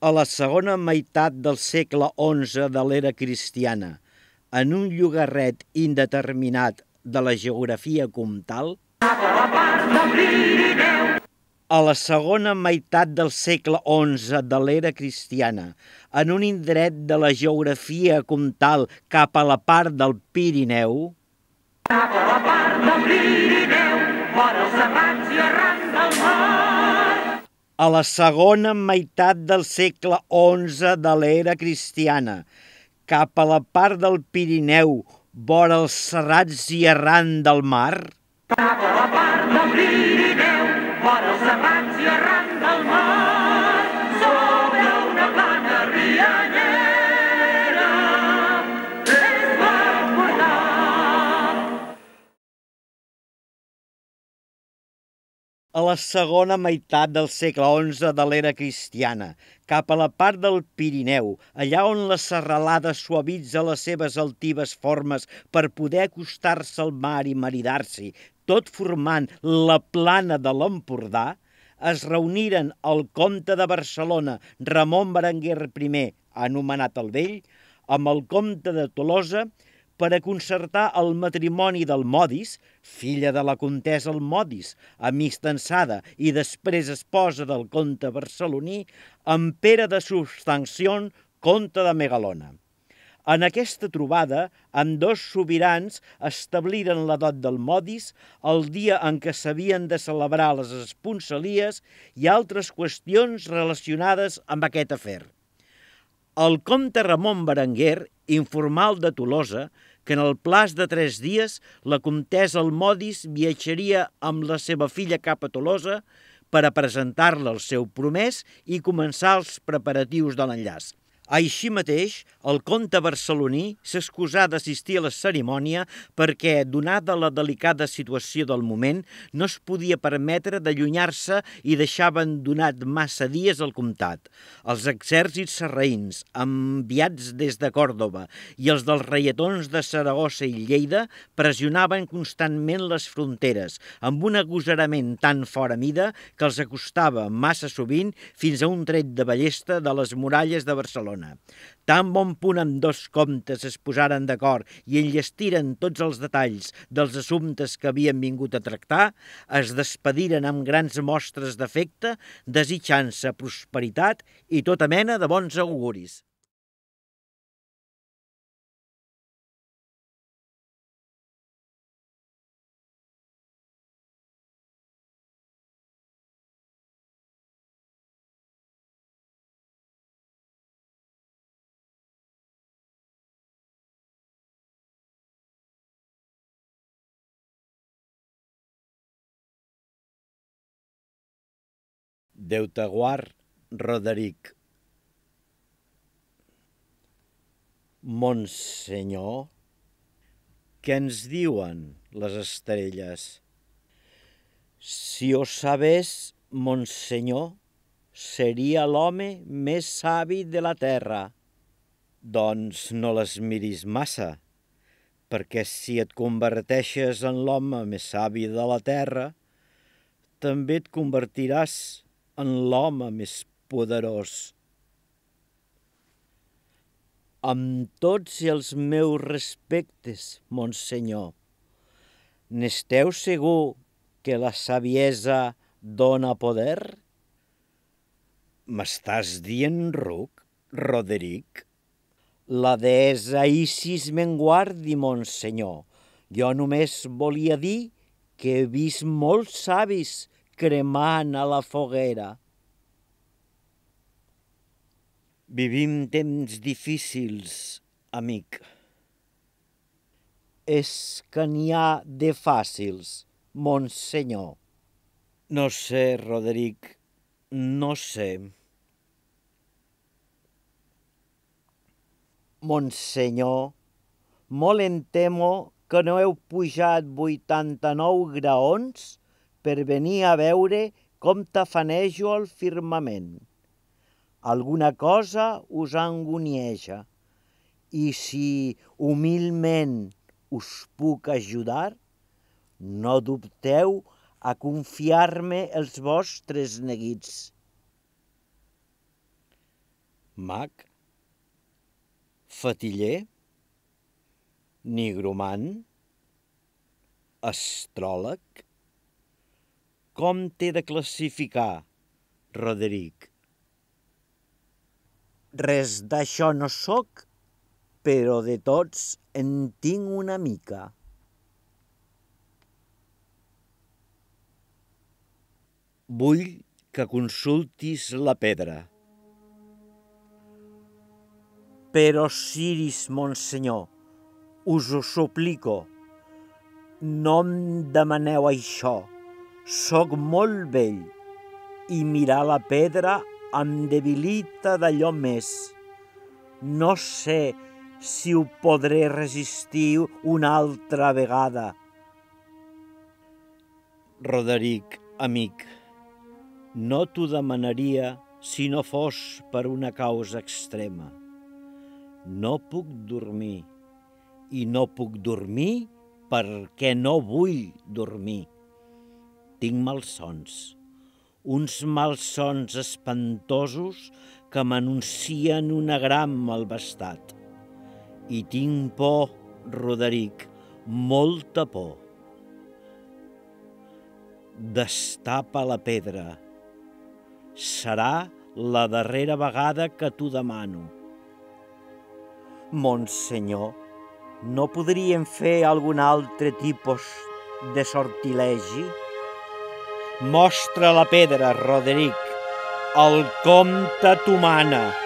A la segona meitat del segle XI de l'era cristiana, en un llogarret indeterminat de la geografia comtal, a la segona meitat del segle XI de l'era cristiana, en un indret de la geografia comtal cap a la part del Pirineu, vora els serrats i arran del mar. A la segona meitat del segle XI de l'era cristiana, cap a la part del Pirineu, vora els serrats i arran del mar. Cap a la part del Pirineu, vora els serrats i arran del mar, sobre una plana riallera, es va portar. A la segona meitat del segle XI de l'era cristiana, cap a la part del Pirineu, allà on la serralada suavitza les seves altives formes per poder acostar-se al mar i maridar-s'hi, tot formant la plana de l'Empordà, es reuniren el comte de Barcelona, Ramon Berenguer I, anomenat el Vell, amb el comte de Tolosa, per a concertar el matrimoni del Modis, filla de la comtessa Almodis, amistançada i després esposa del comte barceloní, amb Pere de Substancion, comte de Megalona. En aquesta trobada, ambdós sobirans establiren la dot del Modis el dia en què s'havien de celebrar les esponsalies i altres qüestions relacionades amb aquest afer. El comte Ramon Berenguer informà al de Tolosa que en el plaç de 3 dies la comtessa Almodis viatjaria amb la seva filla cap a Tolosa per a presentar-la al seu promès i començar els preparatius de l'enllaç. Així mateix, el comte barceloní s'excusà d'assistir a la cerimònia perquè, donada la delicada situació del moment, no es podia permetre d'allunyar-se i deixar abandonat massa dies el comtat. Els exèrcits sarraïns, enviats des de Còrdova, i els dels reietons de Saragossa i Lleida pressionaven constantment les fronteres, amb un agosarament tan fora mida que els acostava massa sovint fins a un tret de ballesta de les muralles de Barcelona. Tan bon punt ambdós comtes es posaren d'acord i enllestiren tots els detalls dels assumptes que havien vingut a tractar, es despediren amb grans mostres d'afecte, desitjant-se prosperitat i tota mena de bons auguris. Déu-te-guard, Roderic. Monsenyor, què ens diuen les estrelles? Si ho sabés, Monsenyor, seria l'home més savi de la terra. Doncs no les miris massa, perquè si et converteixes en l'home més savi de la terra, també et convertiràs en l'home més poderós. Amb tots els meus respectes, Monsenyor, n'esteu segur que la saviesa dona poder? M'estàs dient ruc, Roderic? La deessa Isis me'n guardi, Monsenyor. Jo només volia dir que he vist molts savis cremant a la foguera. Vivim temps difícils, amic. És que n'hi ha de fàcils, Monsenyor. No sé, Roderic, no sé. Monsenyor, molt em temo que no heu pujat 89 graons per venir a veure com tafanejo el firmament. Alguna cosa us angunieja, i si humilment us puc ajudar, no dubteu a confiar-me els vostres neguits. Mag? Fatiller? Nigromant? Astròleg? Com t'he de classificar, Roderic? Res d'això no sóc, però de tots en tinc una mica. Vull que consultis la pedra. Però Ciris, monsenyor, us ho suplico, no em demaneu això. Soc molt vell i mirar la pedra em debilita d'allò més. No sé si ho podré resistir una altra vegada. Roderic, amic, no t'ho demanaria si no fos per una causa extrema. No puc dormir, i no puc dormir perquè no vull dormir. Tinc malsons, uns malsons espantosos que m'anuncien una gran malvestat. I tinc por, Roderic, molta por. Destapa la pedra. Serà la darrera vegada que t'ho demano. Monsenyor, no podríem fer algun altre tipus de sortilegi? Mostra la pedra, Roderic. El comte t'ho mana.